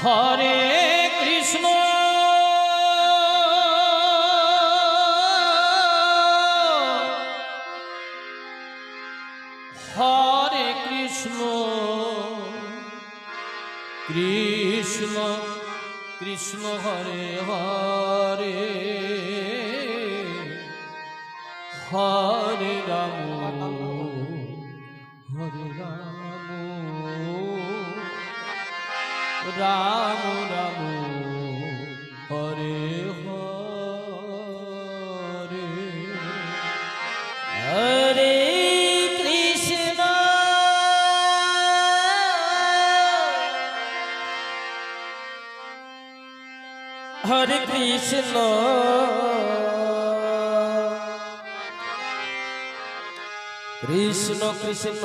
Hare Krishna Hare Krishna Krishna Krishna Hare Hare Hare Ram Hare Ram Ram Ram Hare Hare Hare Krishna Hare Krishna Krishna Krishna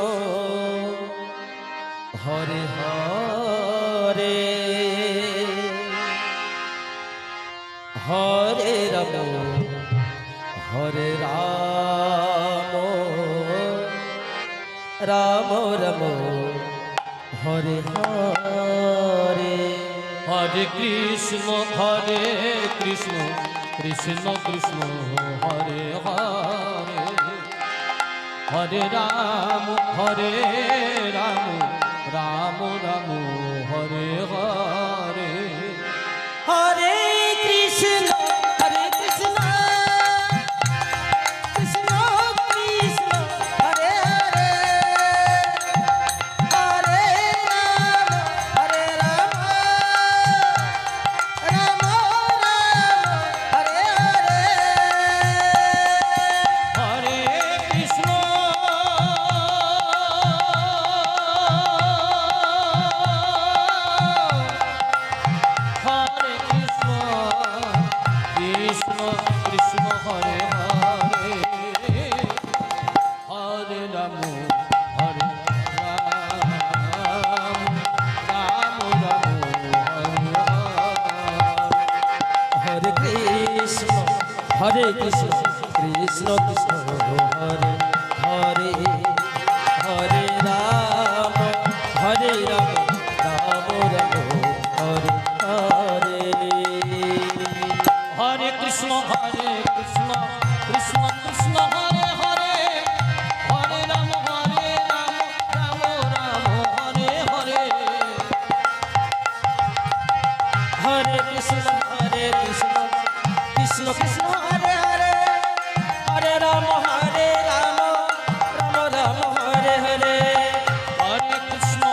Hare Hare Hare Ram Hare Ram Ram Ram Hare Hare Hare Krishna Krishna Krishna Hare Hare Hare Ram Ram Ram Hare Hare Hare Krishna Krishna Krishna Hare Hare Hare Ram Ram Hare Hare Hare Krishna Krishna Hare Hare Hare Ram Hare Ram Ram Ram Hare Krishna Krishna Krishna Hare Hare Hare Ram Ram Ram Hare Hare Hare Krishna Krishna Krishna Hare Hare Hare Ram Ram Ram Hare Hare Hare Krishna Krishna Krishna Hare Hare Hare Ram Ram Ram Hare Hare Hare Krishna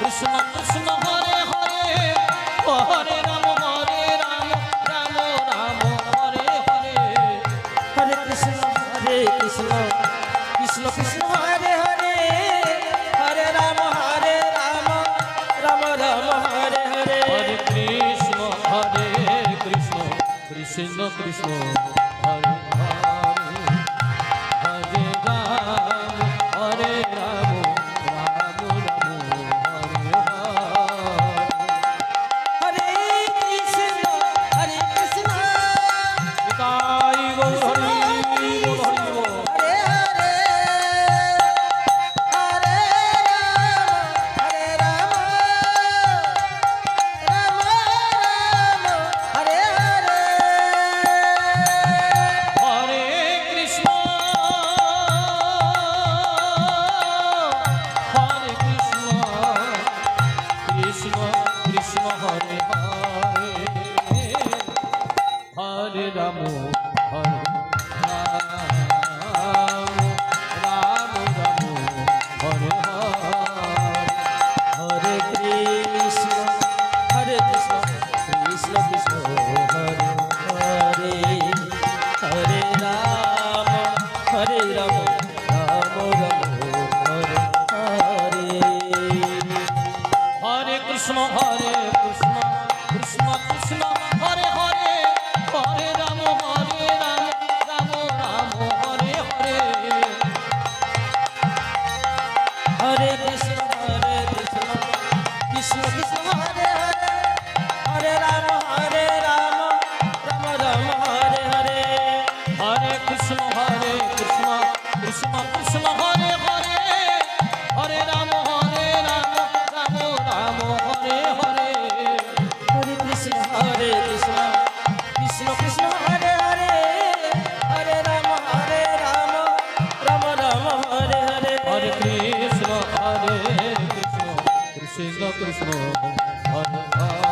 Krishna Krishna Hare Hare Hare Ram Krishna Krishna Hare Hare Hare Ram Ram Ram Hare Hare Hare Krishna Krishna Krishna Hare Hare Hare Ram Ram Ram Hare Hare Krishna Nitai Gour Hare Ram Hare Ram Ram Hare Hare Krishna Krishna Hare Hare Hare Ram Ram Ram Hare Hare Hare Krishna Krishna Krishna Hare Hare Hare Ram Ram Ram Hare Hare Hare Krishna Krishna Hare Hare Hare Ram Ram Ram Hare Hare Hare Krishna Krishna Hare Hare Hare Ram Ram Ram Hare Hare Krishna Krishna Hare Hare